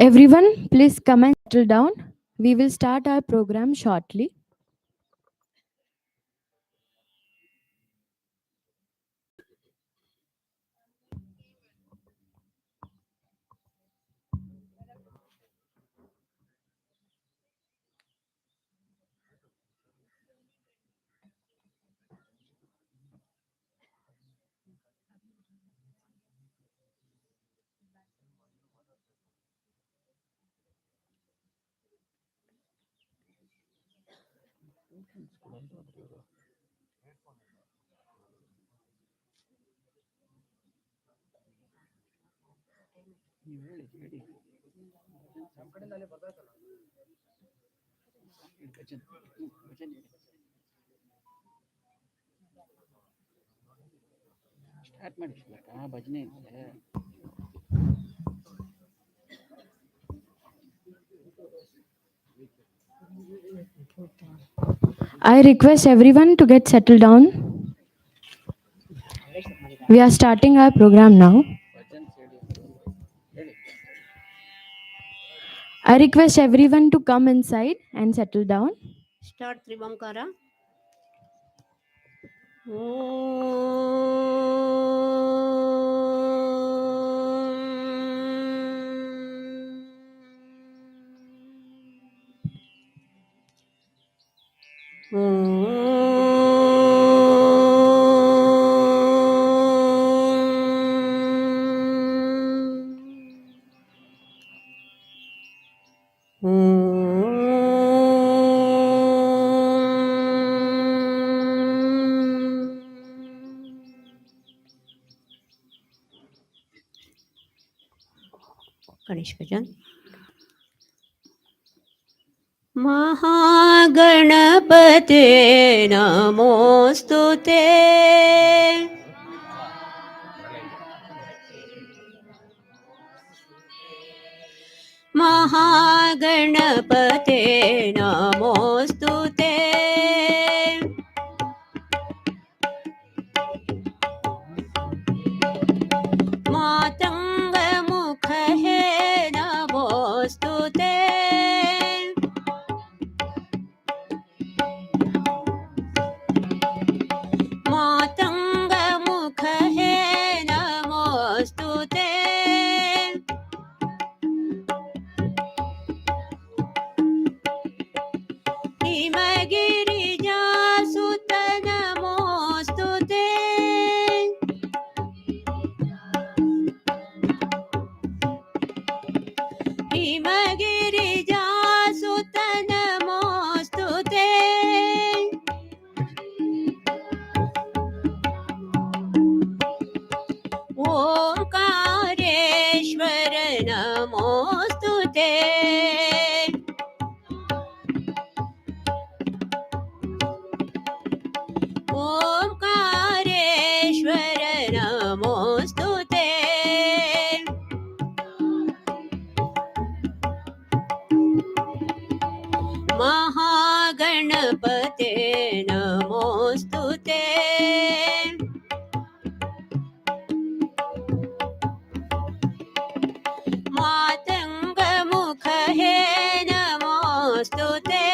Everyone, please come and settle down. We will start our program shortly. I request everyone to get settled down. We are starting our program now. I request everyone to come inside and settle down. Start Trivamkara. गणेशभजन. महागणपते नमोस्तुते. महागणपते नमोस्तुते. मातंग मुख है नमोस्तुते. मातंग मुख है नमोस्तुते. हिमगिरिजासुत नमोस्तुते. हिमगिरिजासुत नमोस्तुते. ओंकारेश्वर नमोस्तुते. ओंकारेश्वर नमोस्तुते. महागणपते नमोस्तुते. मातंग मुख है नमोस्तुते.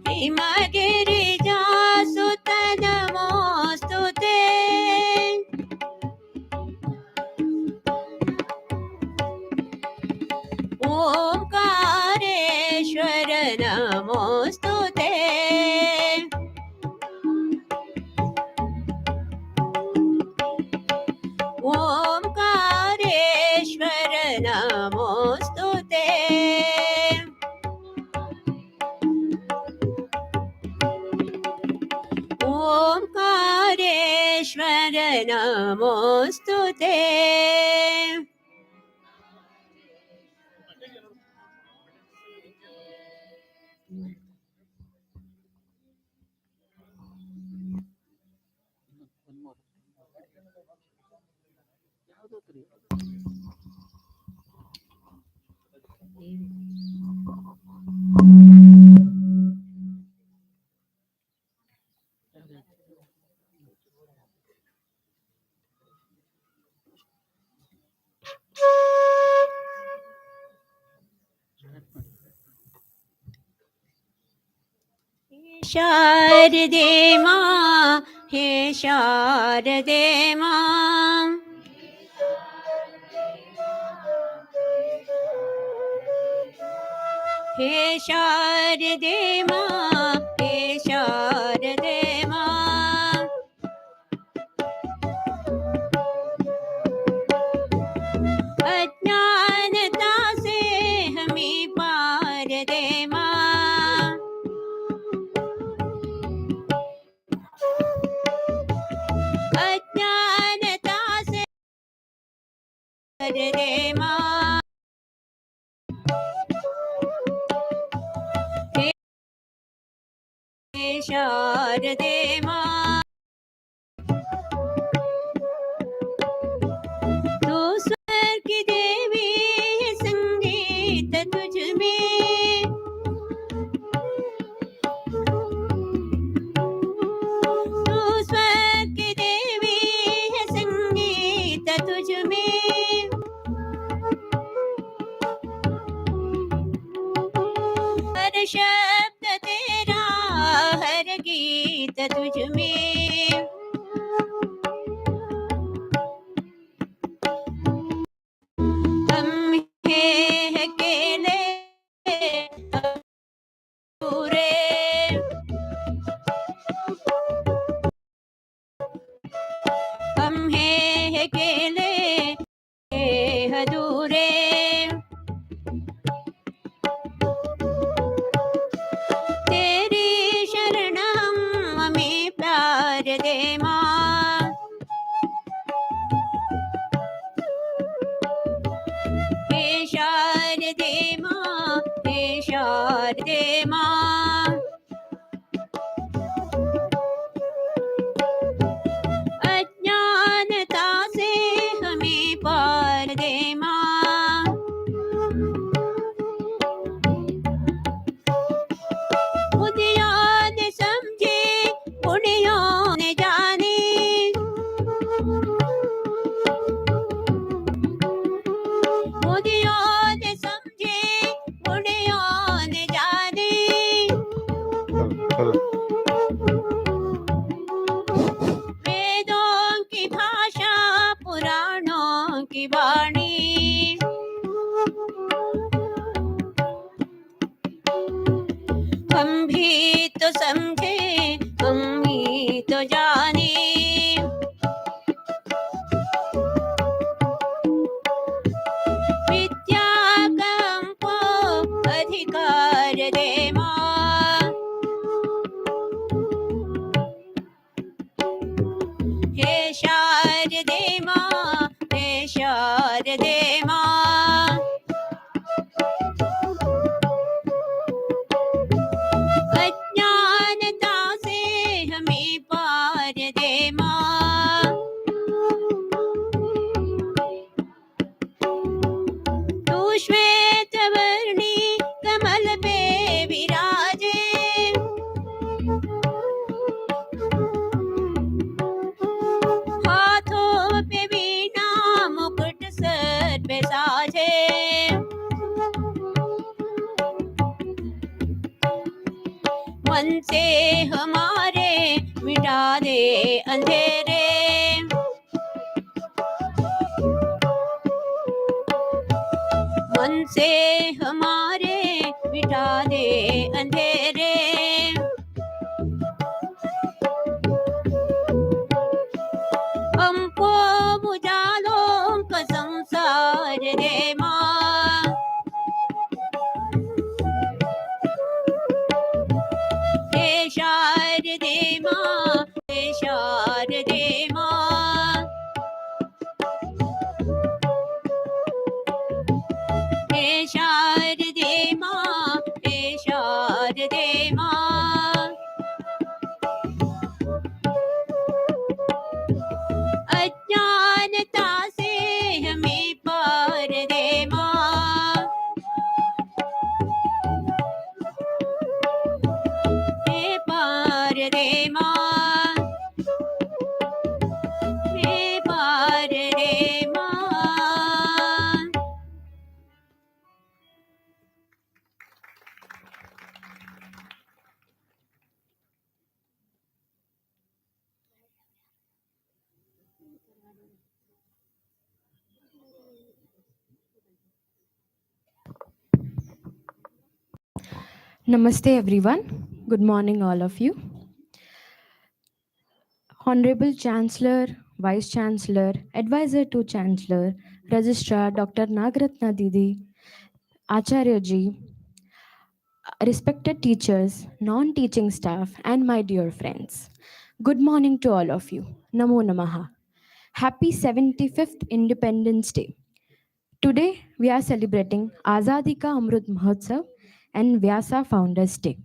हिमगिरिजासुत नमोस्तुते. ओंकारेश्वर नमोस्तुते. ओंकारेश्वर नमोस्तुते. ओंकारेश्वर नमोस्तुते. शारदे मां, हे शारदे मां, हे शारदे मां, हे शारदे मां, अज्ञानता से हमें पार दे मां, अज्ञानता से पार दे मां, हे शारदे मां, तू स्वर की देवी है, संगीत तुझ में, तू स्वर की देवी है, संगीत तुझ में, हर शब्द तेरा, हर गीत तुझ में, हम हैं अकेले पूरे, हम हैं अकेले अधूरे, तेरी शरण हम हमें प्यार दे मां, हे शारदे मां, हे शारदे मां, अज्ञानता से हमें पार दे मां, बुद्धियों ने समझे, पुण्यों ने जाने, बुद्धियों ने समझे, पुण्यों ने जाने, वेदों की भाषा, पुराणों की वाणी, हम भी तो समझे, हम ही तो जाने, विद्या का हमको अधिकार दे मां, हे शारदे मां, हे शारदे मां, अज्ञानता से हमें पार दे मां, तू श्वेत वर्णी कमल पे विराजे, हाथों पे वीणा मुकुट सर पे साजे, मन से हमारे मिटा दे अंधेरे, मन से हमारे मिटा दे अंधेरे, हमको उजालों का संसार दे मां, हे शारदे मां, हे शारदे मां, हे शारदे मां, हे शारदे मां, अज्ञानता से हमें पार दे मां, हे पार दे मां, हे पार दे मां। Namaste everyone. Good morning all of you. Honorable Chancellor, Vice Chancellor, Advisor to Chancellor, Registrar Dr. Nagratna Didi, Acharya ji, respected teachers, non-teaching staff and my dear friends. Good morning to all of you. Namo Namaha. Happy 75th Independence Day. Today we are celebrating Azadi Ka Amrit Mahotsav and Vyasa Founders Day.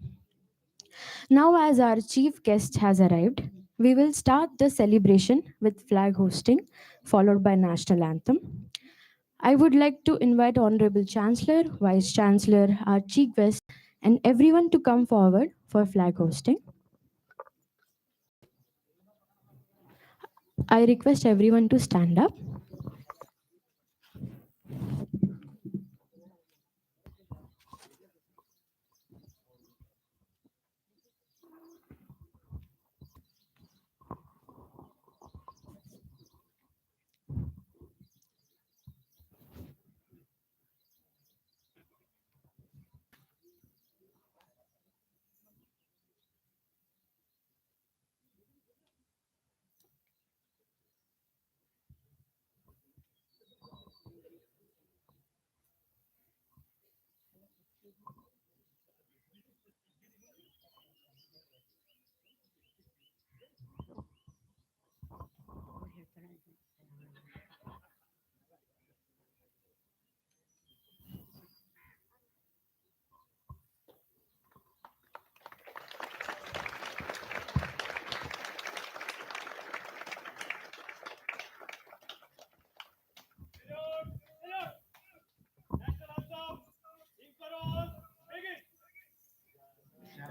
Now, as our chief guest has arrived, we will start the celebration with flag hosting, followed by national anthem. I would like to invite Honorable Chancellor, Vice Chancellor, our chief guest, and everyone to come forward for flag hosting. I request everyone to stand up.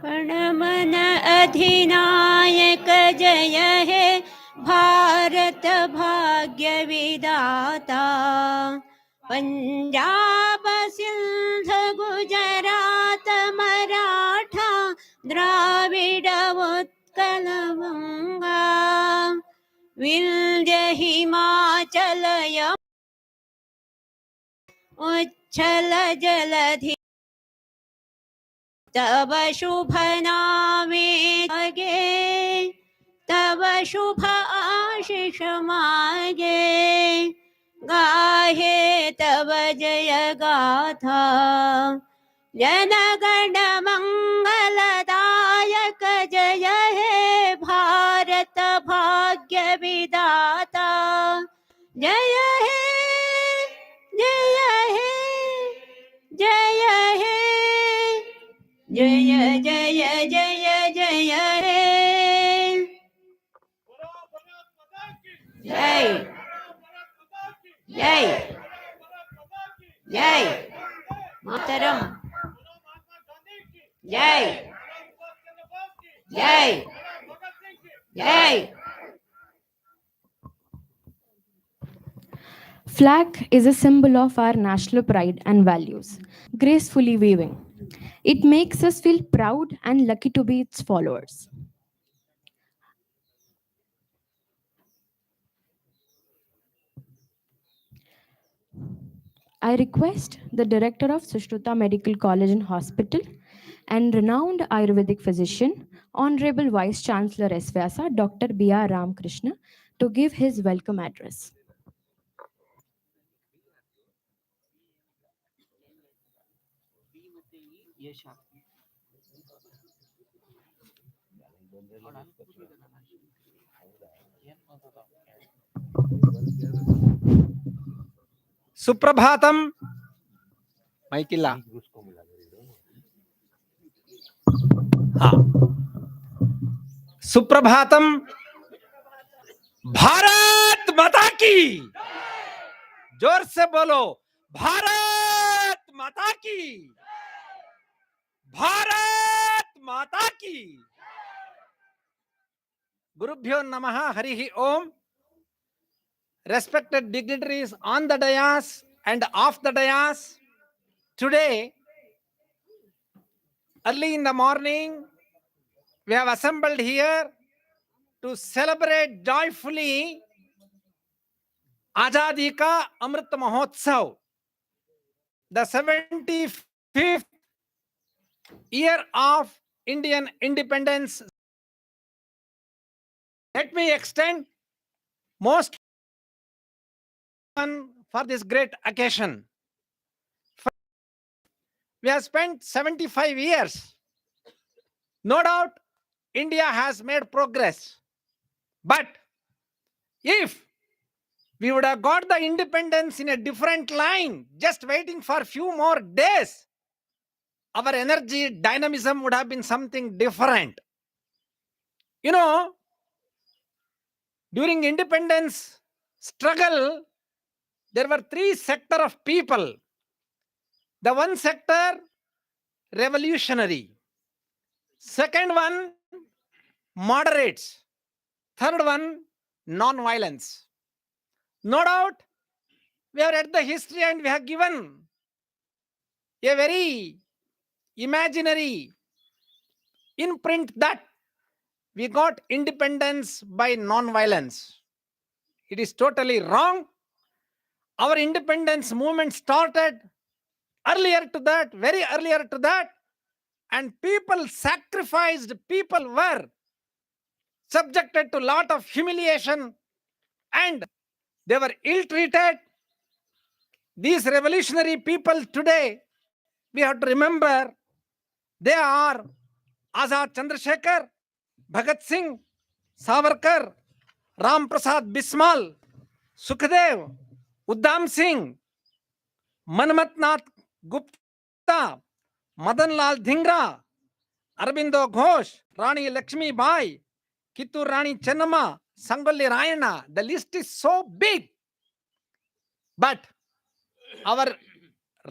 प्रणमन अधिनायक जय हे भारत भाग्य विधाता पंजाब सिंध गुजरात मराठा द्राविड उत्कल गंगा विंध्य हिमाचल उच्छल जलधि तब शुभ नामे गे तब शुभ आशीष मागे गाहे तब जय गाथा जन गण मंगलदायक जय हे भारत भाग्य विधाता जय हे जय हे जय हे जय जय जय जय हे जय जय जय मातरम जय जय जय Flag is a symbol of our national pride and values, gracefully waving. It makes us feel proud and lucky to be its followers. I request the director of Sushruta Medical College and Hospital and renowned Ayurvedic physician, Honorable Vice Chancellor S-VYASA, Dr. B.R. Ramakrishna, to give his welcome address. Suprabhatam ಮೈಕಿಲ್ಲ हाँ सुप्रभातम भारत माता की जोर से बोलो भारत माता की भारत माता की गुरुभ्यो नमः हरि ओम respected dignitaries on the dais and off the dais today early in the morning we have assembled here to celebrate joyfully Azadi Ka Amrit Mahotsav, the 75th year of Indian independence, let me extend most for this great occasion. We have spent 75 years. No doubt, India has made progress. But if we would have got the independence in a different line, just waiting for a few more days, our energy, dynamism would have been something different. You know, during independence struggle, there were three sectors of people. The one sector, revolutionary. Second one, moderates. Third one, non-violence. No doubt, we have read the history and we have given a very imaginary imprint that we got independence by non-violence. It is totally wrong. Our independence movement started earlier to that, very earlier to that, and people sacrificed, people were subjected to a lot of humiliation and they were ill-treated. These revolutionary people today, we have to remember, they are Azad Chandrasekhar, Bhagat Singh, Savarkar, Ram Prasad Bismal, Sukhdev, Uddam Singh, Manmat Nath Gupta, Madan Lal Dhingra, Arbindo Ghosh, Rani Lakshmi Bai, Kittur Rani Chennamma, Sangolli Rayana. The list is so big. But our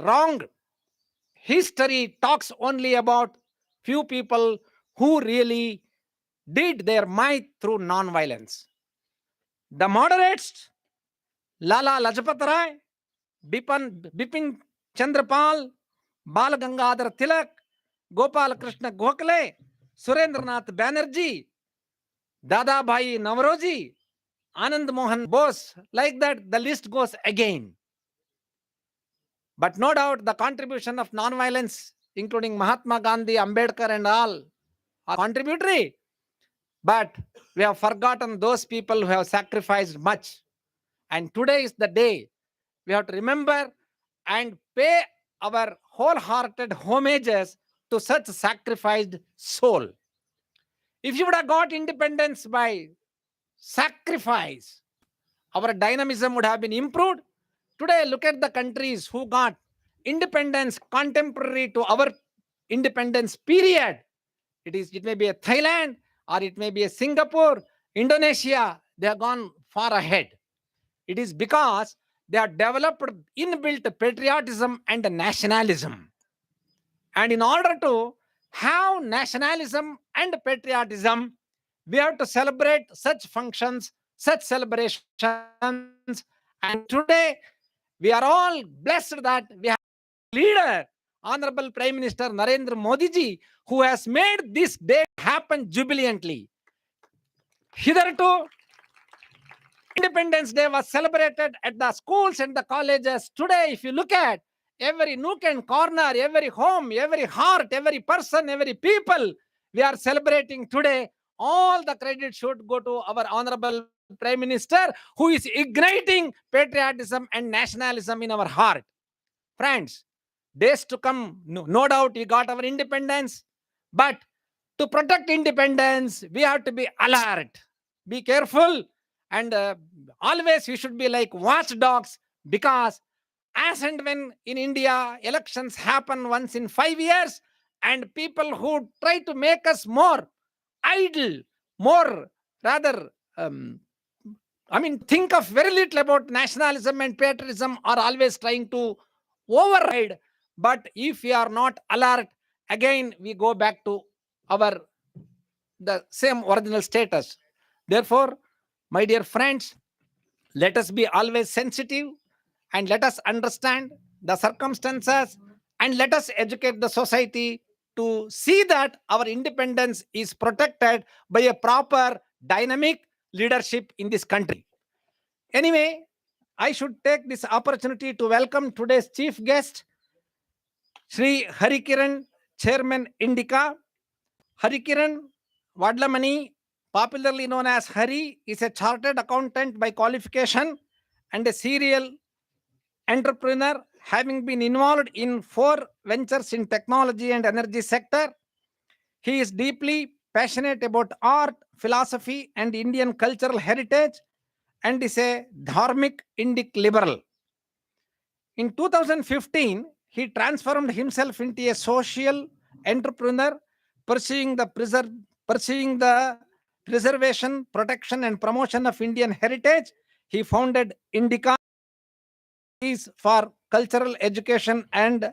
wrong history talks only about few people who really did their might through non-violence. The moderates, Lala Lajpat Rai, Bipin Chandrapal, Bal Gangadhar Tilak, Gopal Krishna Gokhale, Surendranath Banerjee, Dada Bhai Navroji, Anand Mohan Bose, like that the list goes again. But no doubt the contribution of non-violence, including Mahatma Gandhi, Ambedkar and all, are contributory. But we have forgotten those people who have sacrificed much. And today is the day we have to remember and pay our wholehearted homages to such sacrificed soul. If you would have got independence by sacrifice, our dynamism would have been improved. Today, look at the countries who got independence contemporary to our independence period. It may be a Thailand or it may be a Singapore, Indonesia. They have gone far ahead. It is because they have developed inbuilt patriotism and nationalism. And in order to have nationalism and patriotism, we have to celebrate such functions, such celebrations. And today, we are all blessed that we have a leader, Honorable Prime Minister Narendra Modi ji, who has made this day happen jubilantly. Hitherto, Independence Day was celebrated at the schools and the colleges. Today, if you look at every nook and corner, every home, every heart, every person, every people, we are celebrating today. All the credit should go to our Honorable Prime Minister, who is igniting patriotism and nationalism in our heart. Friends, days to come, no doubt we got our independence, but to protect independence, we have to be alert, be careful, and always we should be like watchdogs, because as and when in India elections happen once in 5 years, and people who try to make us more idle, more rather think of very little about nationalism and patriotism, are always trying to override. But if we are not alert, again we go back to our the same original status. Therefore, my dear friends, let us be always sensitive and let us understand the circumstances and let us educate the society to see that our independence is protected by a proper dynamic leadership in this country. Anyway, I should take this opportunity to welcome today's chief guest, Sri Harikiran Chairman Indica. Harikiran Vadlamani, popularly known as Hari, is a chartered accountant by qualification and a serial entrepreneur, having been involved in 4 ventures in technology and energy sector. He is deeply passionate about art, philosophy, and Indian cultural heritage, and is a dharmic Indic liberal. In 2015, he transformed himself into a social entrepreneur, pursuing the preservation, protection, and promotion of Indian heritage. He founded Indica for cultural education, and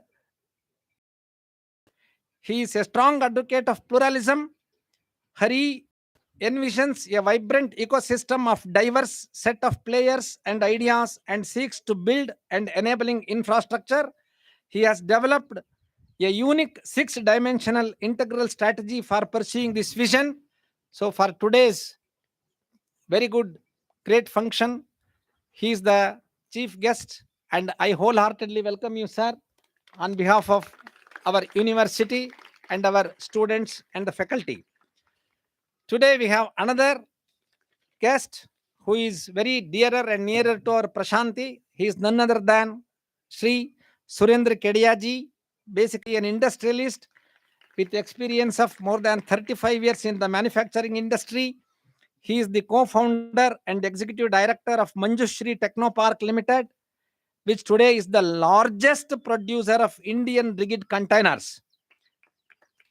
he is a strong advocate of pluralism. Hari envisions a vibrant ecosystem of diverse set of players and ideas and seeks to build an enabling infrastructure. He has developed a unique 6-dimensional integral strategy for pursuing this vision. So for today's very good, great function, he is the chief guest, and I wholeheartedly welcome you, sir, on behalf of our university and our students and the faculty. Today we have another guest who is very dearer and nearer to our Prashanti. He is none other than Sri Surendra Kediaji, basically an industrialist with experience of more than 35 years in the manufacturing industry. He is the co-founder and executive director of Manjushri Technopark Limited, which today is the largest producer of Indian rigid containers.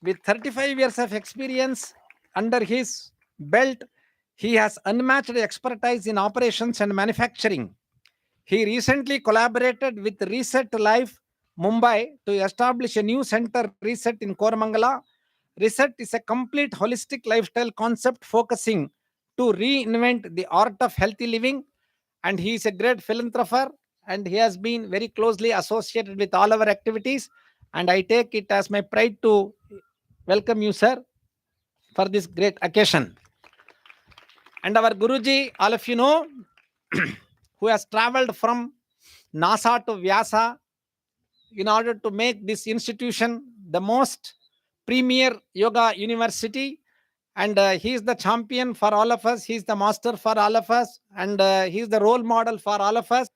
With 35 years of experience under his belt, he has unmatched expertise in operations and manufacturing. He recently collaborated with Reset Life Mumbai to establish a new center, Reset, in Koramangala. Reset is a complete holistic lifestyle concept focusing to reinvent the art of healthy living. And he is a great philanthropist, and he has been very closely associated with all our activities. And I take it as my pride to welcome you, sir, for this great occasion. And our Guruji, all of you know, who has traveled from NASA to Vyasa in order to make this institution the most premier yoga university. And he is the champion for all of us. He is the master for all of us. And he is the role model for all of us.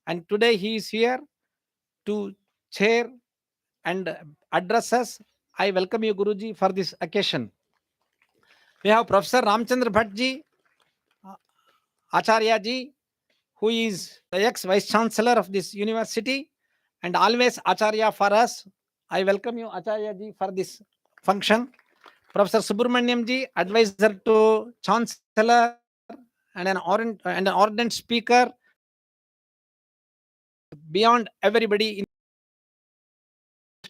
And today he is here to chair and address us. I welcome you, Guruji, for this occasion. We have Professor Ramchandra Bhattji, Acharya ji, who is the ex-vice chancellor of this university and always Acharya for us. I welcome you, Acharya ji, for this function. Professor Subramaniam ji, advisor to chancellor and an ardent speaker beyond everybody in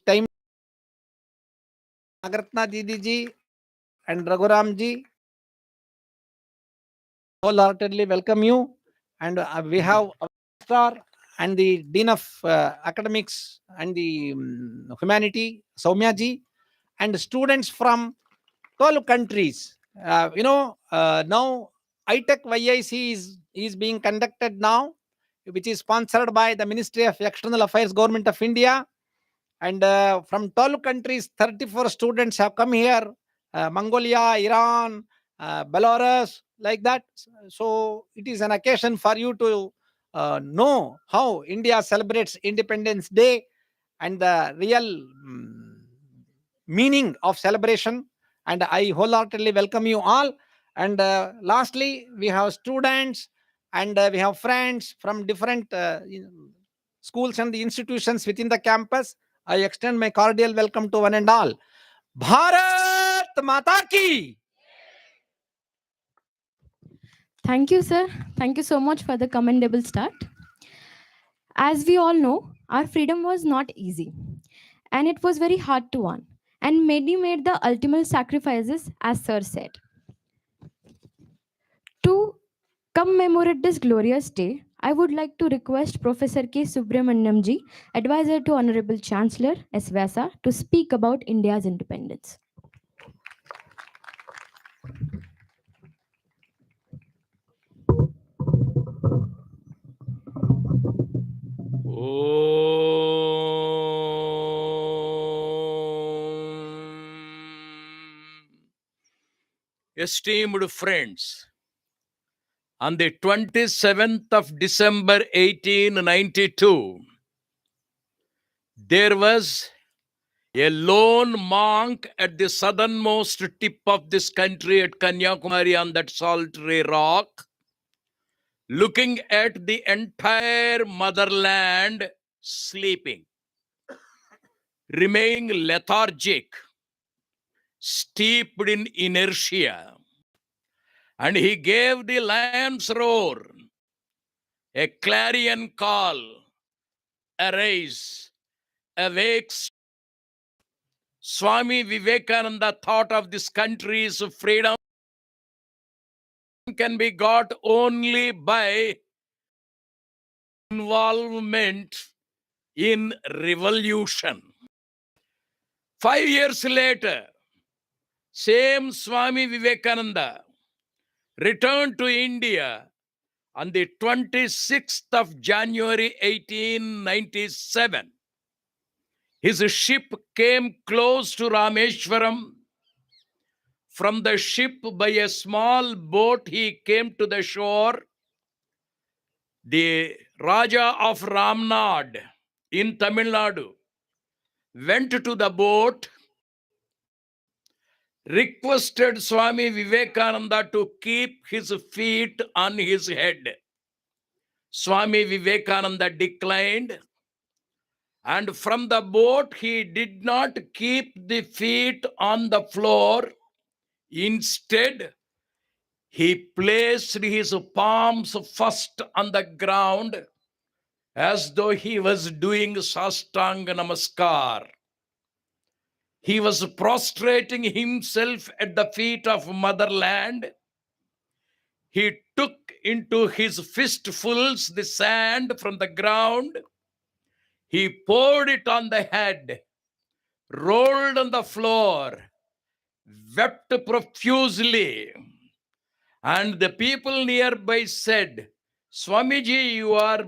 time. Nagaratna Didi ji and Raghuram ji, wholeheartedly welcome you. And we have our star and the Dean of Academics and the Humanity, Soumya ji, and students from 12 countries. Now ITech YIC is being conducted now, which is sponsored by the Ministry of External Affairs, Government of India. And from 12 countries, 34 students have come here. Mongolia, Iran, Belarus, like that. So it is an occasion for you to know how India celebrates Independence Day and the real meaning of celebration. And I wholeheartedly welcome you all. And lastly, we have students and we have friends from different schools and the institutions within the campus. I extend my cordial welcome to one and all. Bharat Mata Ki! Thank you, sir. Thank you so much for the commendable start. As we all know, our freedom was not easy, and it was very hard to earn. And many made the ultimate sacrifices, as sir said. To commemorate this glorious day, I would like to request Professor K. Subramaniam ji, advisor to Honorable Chancellor S-VYASA, to speak about India's independence. Esteemed friends, on the 27th of December 1892, there was a lone monk at the southernmost tip of this country at Kanyakumari on that solitary rock, looking at the entire motherland sleeping, remaining lethargic, steeped in inertia. And he gave the lion's roar, a clarion call, arise, awake. Swami Vivekananda thought of this country's freedom can be got only by involvement in revolution. 5 years later, same Swami Vivekananda returned to India on the 26th of January 1897. His ship came close to Rameshwaram. From the ship, by a small boat, he came to the shore. The Raja of Ramnad in Tamil Nadu went to the boat, requested Swami Vivekananda to keep his feet on his head. Swami Vivekananda declined, and from the boat he did not keep the feet on the floor. Instead, he placed his palms first on the ground as though he was doing Sastanga Namaskar. He was prostrating himself at the feet of motherland. He took into his fistfuls the sand from the ground. He poured it on the head, rolled on the floor, wept profusely. And the people nearby said, Swamiji, you are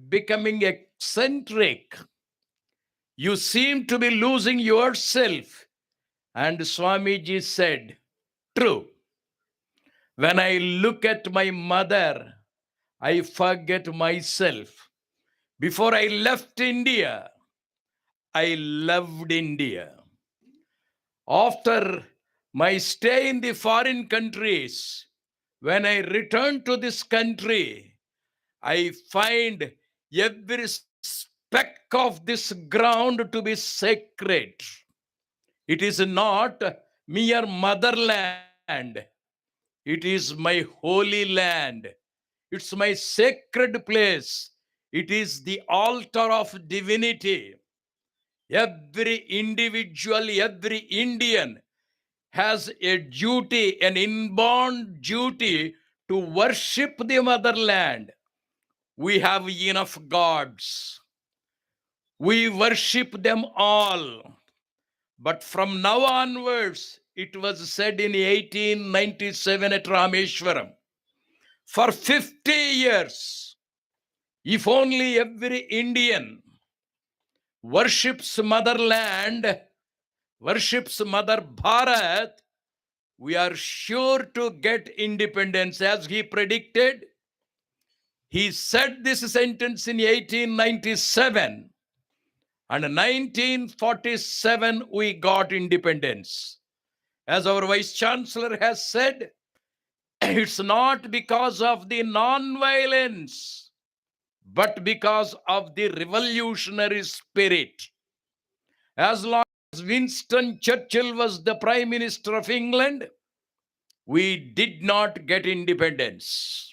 becoming eccentric. You seem to be losing yourself. And Swamiji said, true. When I look at my mother, I forget myself. Before I left India, I loved India. After my stay in the foreign countries, when I return to this country, I find every speck of this ground to be sacred. It is not mere motherland. It is my holy land. It's my sacred place. It is the altar of divinity. Every individual, every Indian has a duty, an inborn duty to worship the motherland. We have enough gods. We worship them all. But from now onwards, it was said in 1897 at Rameshwaram, for 50 years, if only every Indian worships motherland, worships Mother Bharat, we are sure to get independence. As he predicted, he said this sentence in 1897, and 1947 we got independence. As our Vice Chancellor has said, it's not because of the non-violence, but because of the revolutionary spirit. As long as Winston Churchill was the Prime Minister of England, we did not get independence.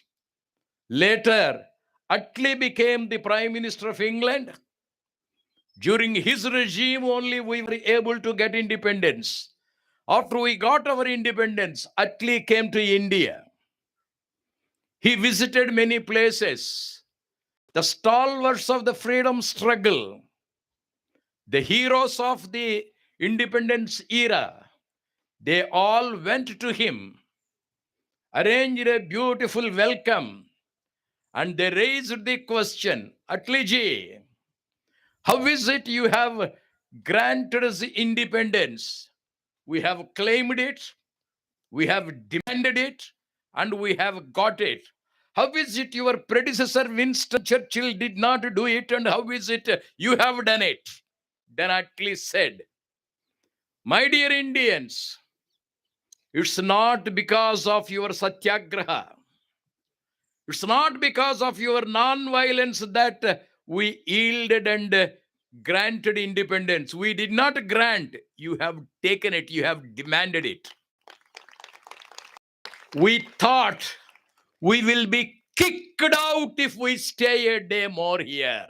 Later, Attlee became the Prime Minister of England. During his regime only we were able to get independence. After we got our independence, Attlee came to India. He visited many places. The stalwarts of the freedom struggle, the heroes of the independence era, they all went to him, arranged a beautiful welcome, and they raised the question, Attlee, how is it you have granted us independence? We have claimed it. We have demanded it and we have got it. How is it your predecessor Winston Churchill did not do it, and how is it you have done it? Then Attlee said, my dear Indians, it's not because of your satyagraha. It's not because of your non-violence that we yielded and granted independence. We did not grant. You have taken it. You have demanded it. We thought we will be kicked out if we stay a day more here.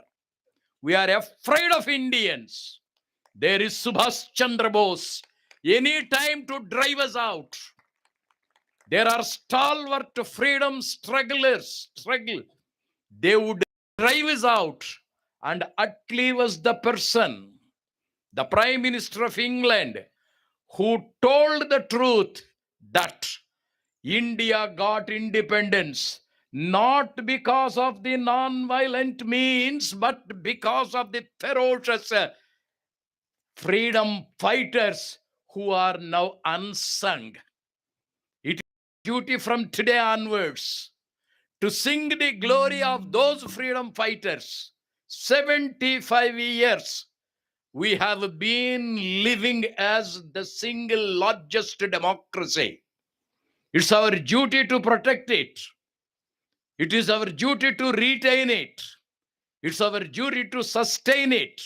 We are afraid of Indians. There is Subhash Chandra Bose any time to drive us out. There are stalwart freedom strugglers. They would drive us out. And Attlee was the person, the Prime Minister of England, who told the truth that India got independence not because of the non-violent means, but because of the ferocious freedom fighters who are now unsung. It is duty from today onwards to sing the glory of those freedom fighters. 75 years we have been living as the single largest democracy. It's our duty to protect it. It is our duty to retain it. It's our duty to sustain it.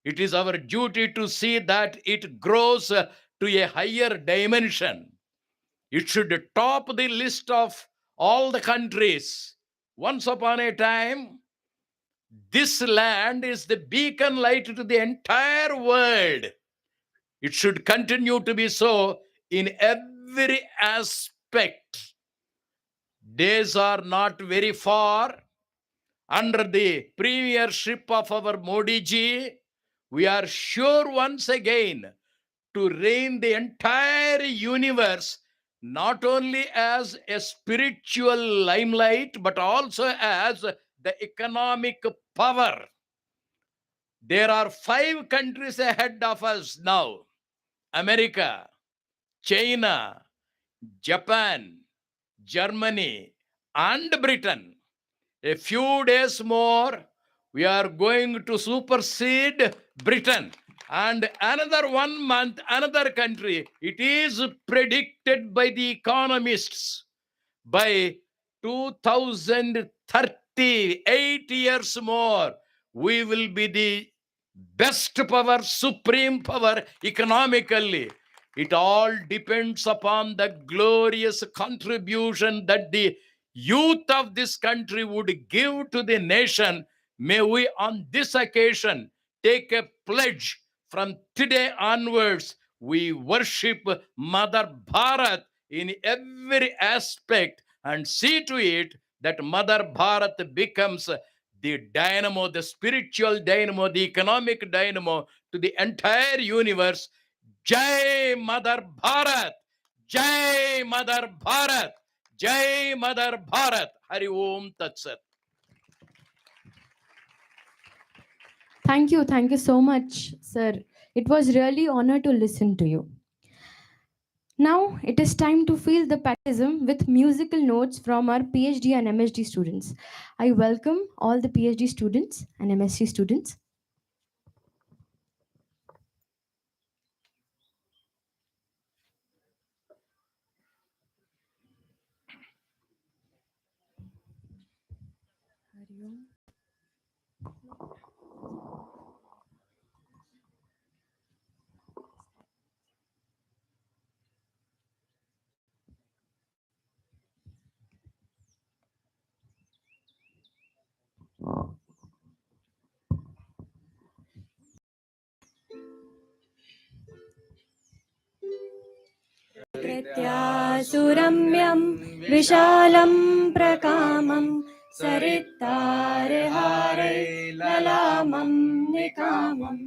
It is our duty to see that it grows to a higher dimension. It should top the list of all the countries. Once upon a time, this land is the beacon light to the entire world. It should continue to be so in every aspect. Days are not very far. Under the premiership of our Modi ji, we are sure once again to reign the entire universe, not only as a spiritual limelight, but also as the economic power. There are 5 countries ahead of us now: America, China, Japan, Germany, and Britain. A few days more, we are going to supersede Britain. And another 1 month, another country. It is predicted by the economists by 2030, 8 years more, we will be the best power, supreme power economically. It all depends upon the glorious contribution that the youth of this country would give to the nation. May we on this occasion take a pledge: from today onwards, we worship Mother Bharat in every aspect and see to it that Mother Bharat becomes the dynamo, the spiritual dynamo, the economic dynamo to the entire universe. Jai Mother Bharat! Jai Mother Bharat! Jai Mother Bharat! Hari Om Tat Sat. Thank you so much, sir. It was really honor to listen to you. Now it is time to feel the patriotism with musical notes from our PhD and MSc students. I welcome all the PhD students and MSc students. सुरम्यं विशालं प्रकामं सरित्तारहारै ललामं निकामं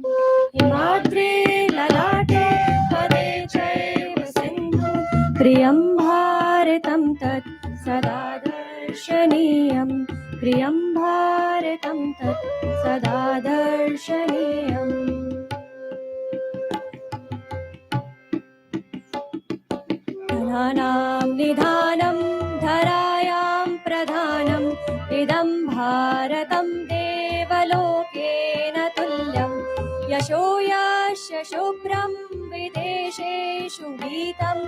हिमाद्रे ललाटे पदे चैव सिन्धु प्रियं भारतं तत् सदा दर्शनीयं प्रियं भारतं तत् सदा दर्शनीयम् धनां निधानं धरायां प्रधानम् इदं भारतं देवलोकेन तुल्यम् यशो यस्य शुभ्रं विदेशेषु गीतं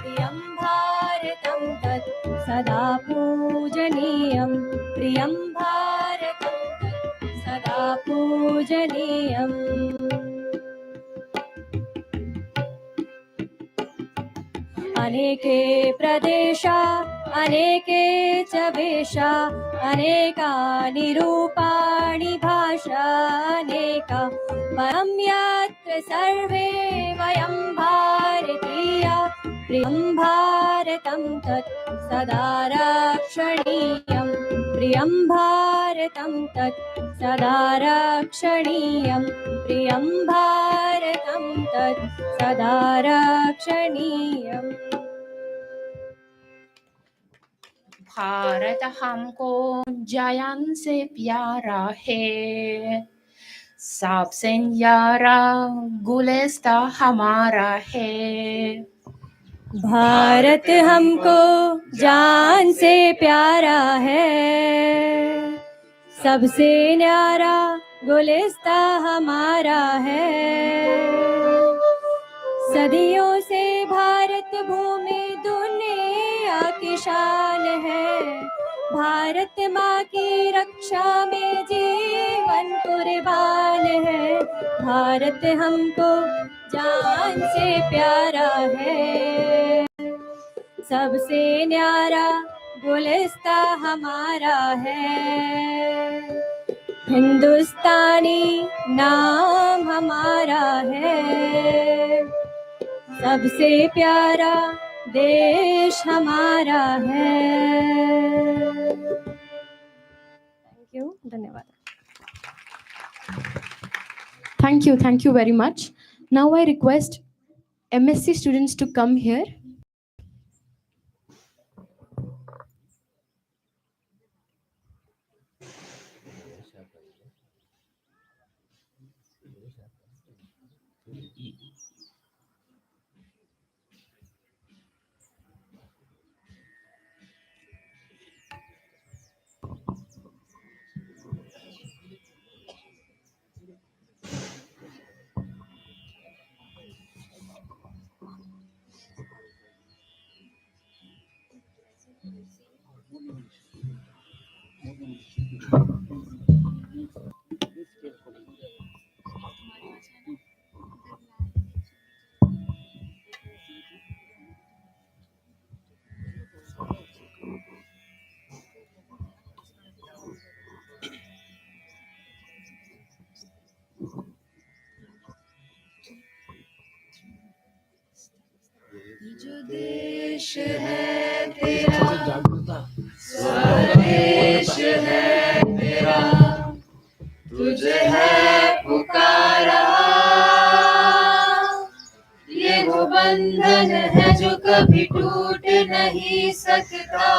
प्रियं भारतं तत् सदा पूजनीयं प्रियं भारतं तत् सदा पूजनीयम् अनेके प्रदेशा अनेके च वेशा अनेकानि रूपाणि भाषा अनेका परं यत्र सर्वे वयं भारतीया प्रियं भारतं तत् सदा रक्षणीयं प्रियं भारतं तत् सदा रक्षणीयं प्रियं भारतं तत् सदा रक्षणीयम् भारत हमको जान से प्यारा है, सबसे यारा गुलिस्ता हमारा है। भारत हमको जान से प्यारा है, सबसे न्यारा गुलिस्ता हमारा है। सदियों से भारत भूमि दुनिया की शान है, भारत माँ की रक्षा में जीवन कुर्बान है। भारत हमको जान से प्यारा है, सबसे न्यारा गुलिस्ता हमारा है। हिंदुस्तानी नाम हमारा है, सबसे प्यारा देश हमारा है। थैंक यू, धन्यवाद। Thank you very much. Now I request MSc students to come here. जो देश है तेरा स्वदेश है तेरा, तुझे है पुकारा। ये वो बंधन है जो कभी टूट नहीं सकता।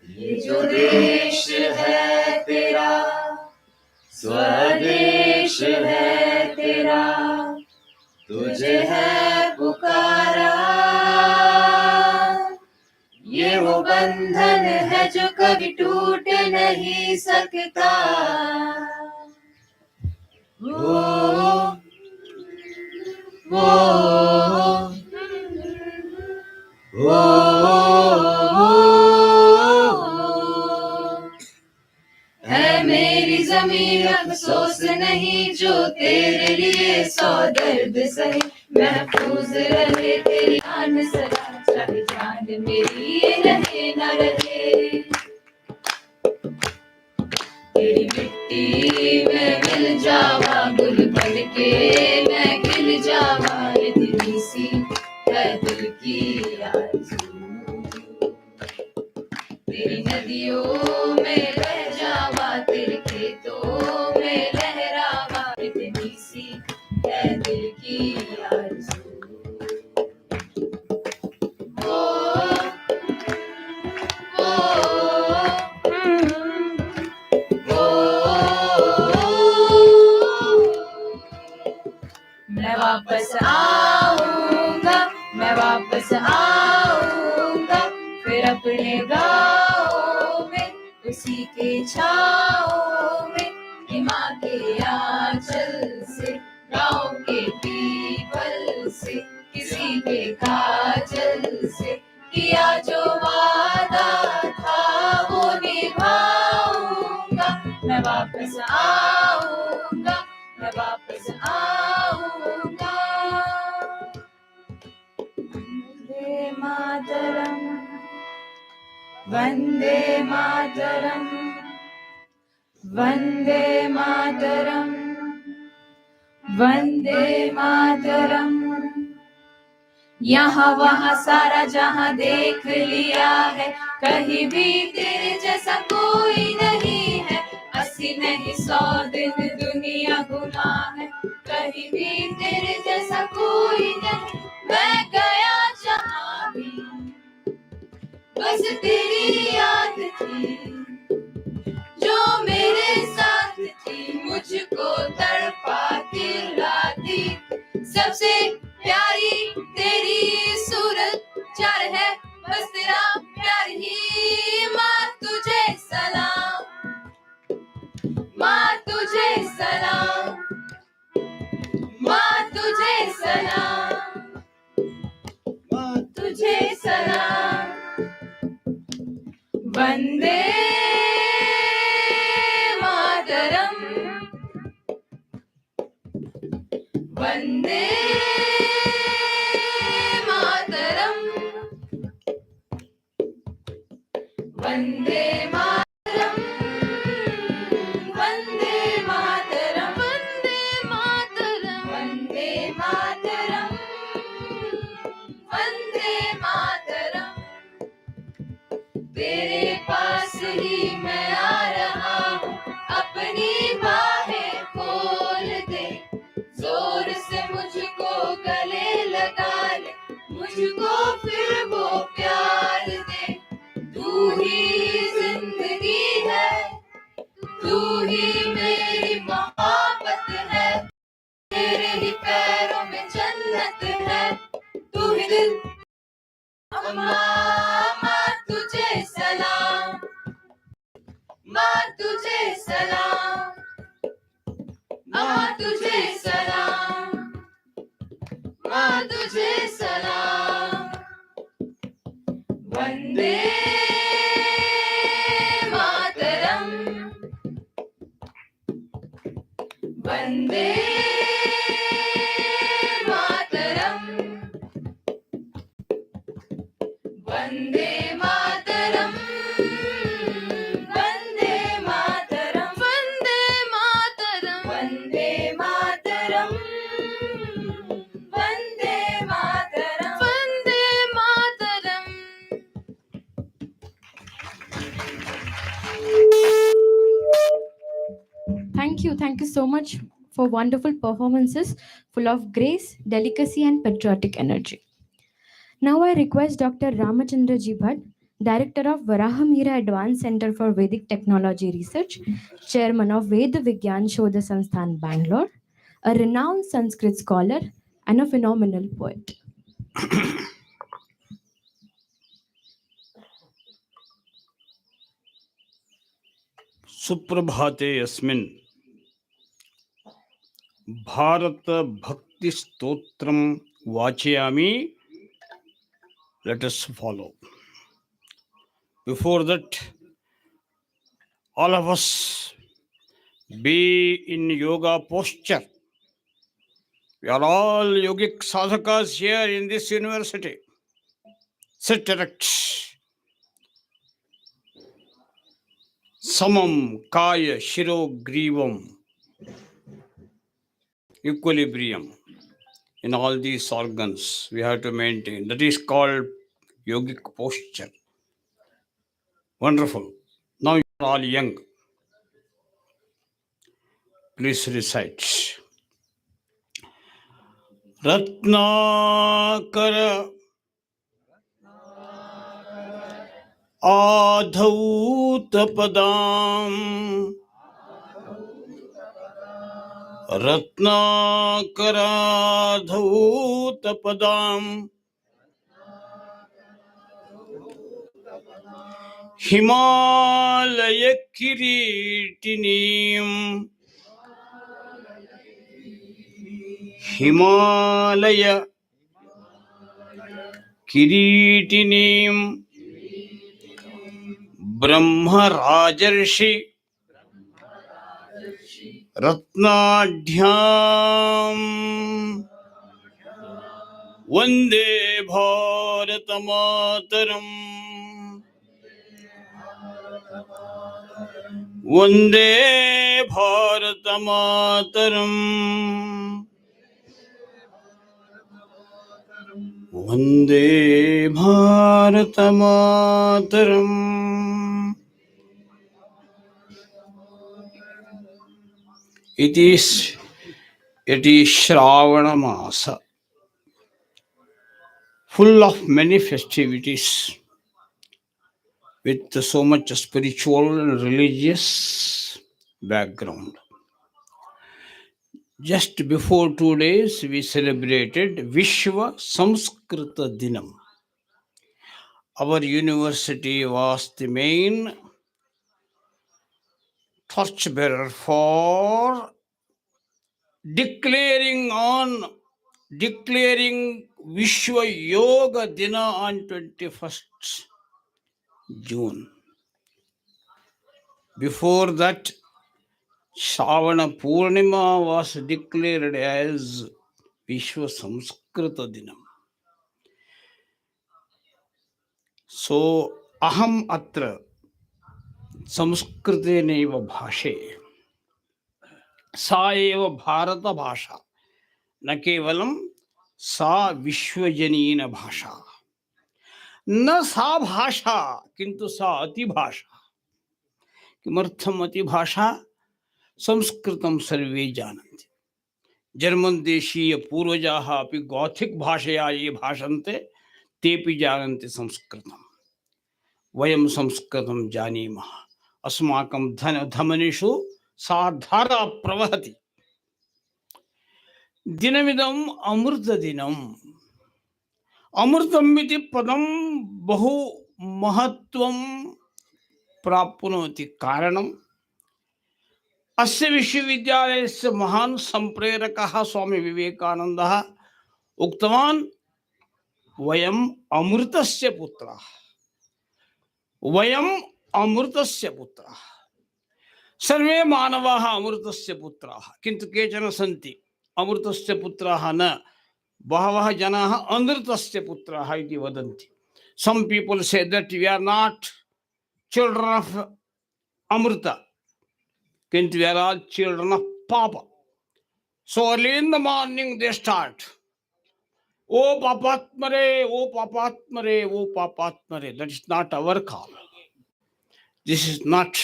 ये जो देश है तेरा स्वदेश है तेरा, तुझे है पुकारा। ये वो बंधन है जो कभी टूट नहीं सकता। वो है मेरी ज़मीन अफसोस नहीं जो तेरे लिए सौ दर्द सहे। महफूज रहे तेरी आन सदा, चाहे जान मेरी रहे न रहे। तेरी मिट्टी में मिल जावा, गुल बन के मैं खिल जावा। इतनी सी है दिल की आरज़ू, तेरी नदियों में रह जावा, तेरे खेतों में लहरावा। इतनी सी है दिल की आरज़ू। मैं वापस आऊंगा मैं वापस आऊंगा फिर अपने गाँव में, उसी के छाँव में, कि माँ के आंचल से, गाँव के पीपल से, किसी के काजल से, किया जो वादा था वो निभाऊंगा। मैं वापस आऊंगा, मैं वापस आऊंगा। वंदे मातरम, वंदे मातरम, वंदे मातरम, वंदे मातरम। यहाँ वहाँ सारा जहाँ देख लिया है, कहीं भी तेरे जैसा कोई नहीं है। 80 नहीं 100 दिन दुनिया घुमा है, कहीं भी तेरे जैसा कोई नहीं। मैं गया जहाँ भी बस तेरी याद थी, जो मेरे साथ थी, मुझको तड़पाती लाती। सबसे प्यारी तेरी सूरत चार है, बस तेरा प्यार ही। माँ तुझे सलाम, माँ तुझे सलाम, माँ तुझे सलाम, माँ तुझे सलाम। वंदे मातरम, वंदे मातरम, वंदे मातरम, वंदे मातरम, वंदे मातरम, वंदे मातरम, वंदे मातरम। तेरे पास ही मैं आ रहा हूँ, अपनी बाहें खोल दे, जोर से मुझको गले लगा ले, मुझको फिर वो प्यार दे। तू ही जिंदगी है, तू ही मेरी मोहब्बत है, तेरे ही पैरों में जन्नत है, तू ही दिल। अम्मा माँ तुझे सलाम, माँ तुझे सलाम, माँ तुझे सलाम, माँ तुझे सलाम। Vande Mataram, Vande Mataram, Vande Mataram, Vande Mataram, Vande Mataram, Vande Mataram, Vande Mataram, Vande Mataram. Thank you so much for wonderful performances full of grace, delicacy, and patriotic energy. Now I request Dr. Ramachandra Ji Bhatt, Director of Varahamira Advanced Center for Vedic Technology Research, Chairman of Ved Vigyan Shodha Sansthan, Bangalore, a renowned Sanskrit scholar and a phenomenal poet. सुप्रभाते अस्मिन् भारत भक्ति stotram वाचयामि. Let us follow. Before that, all of us be in yoga posture. We are all yogic sadhakas here in this university. Sit erect. Samam kaya shiro grivam. Equilibrium in all these organs we have to maintain. That is called yogic posture. Wonderful. Now you are all young. Please recite. Ratnakara Adhautapadam. Ratnakara Adhautapadam. Himalaya किरीटिनीं Himalaya किरीटिनीं ब्रह्मराजर्षि रत्नाढ्यां वन्दे भारतमातरम् वन्दे भारतमातरम् वन्दे भारतमातरम्. It is Shravana Masa, full of many festivities, with so much spiritual and religious background. Just before 2 days, we celebrated Vishwa Samskrita Dinam. Our university was the main torchbearer for declaring Vishwa Yoga Dina on 21st June. Before that, Shravana Purnima was declared as Vishwa Samskrita Dinam. So, Aham Atra Samskrite Neva Bhashe Sa Eva Bharata Bhasha न केवलम सा विश्वजनीन भाषा न सा भाषा किंतु सा अतिभाषा किमर्थम अतिभाषा संस्कृतं सर्वे जानन्ति जर्मन देशीय पूर्वजाः अपि गॉथिक भाषया ये भाषन्ते तेपि जानन्ति संस्कृतं वयं संस्कृतं जानीमः अस्माकं धमनिषु सा धारा प्रवहति दिनमिदं अमृत दिनम् अमृतम् इति पदं बहु महत्वं प्राप्नोति कारणम् अस्य विश्वविद्यालयस्य महान् सम्प्रेरकः स्वामी विवेकानन्दः उक्तवान् वयम् अमृतस्य पुत्राः वयम् अमृतस्य पुत्राः सर्वे मानवाः अमृतस्य पुत्राः किन्तु केचन सन्ति अमृतस्य पुत्राः न बहवः जनाः अनृतस्य पुत्राः इति वदन्ति. Some people say that we are not children of Amrita, kintu we are all children of Papa. So early in the morning they start, "Oh Papatmare, oh Papatmare, oh Papatmare." That is not our call. This is not.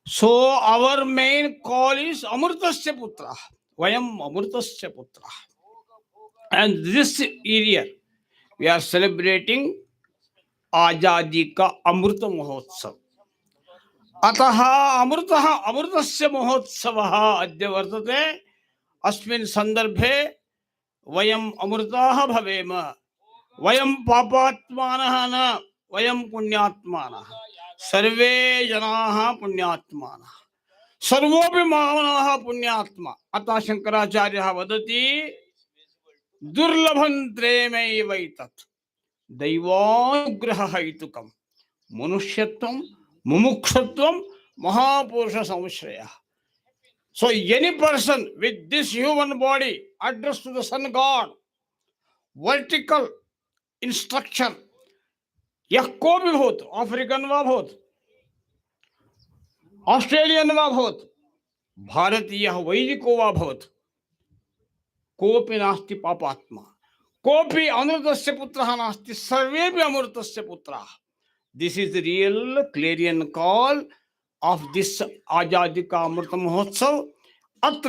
So our main call is Amritasya Putra. Vayam Amritasya Putra. And this year we are celebrating आजादी का अमृत महोत्सव. अतः अमृतस्य महोत्सवः अद्य वर्तते. अस्मिन् सन्दर्भे वयम् अमृताः भवेम. वयं पापात्मानः न वयं पुण्यात्मानः. सर्वे जनाः पुण्यात्मानः. सर्वोऽपि मानवः पुण्यात्मा. अतः शङ्कराचार्यः वदति दुर्लभं त्रयमेवैतत् दैवानुग्रहहेतुकं मनुष्यत्वं मुमुक्षुत्वं महापुरुष संश्रयः. So any person with this human body addressed to the sun god, vertical instruction, यह को भी भूत, अफ्रीकन वा भूत, ऑस्ट्रेलियन वा भूत, भारतीय वैदिको वा भूत, कोऽपि नास्ति पापात्मा. कोऽपि अमृतस्य पुत्रः नास्ति. सर्वेपि अमृतस्य पुत्राः. This is the real clarion call of this Azadi Ka Amrita Mahotsav.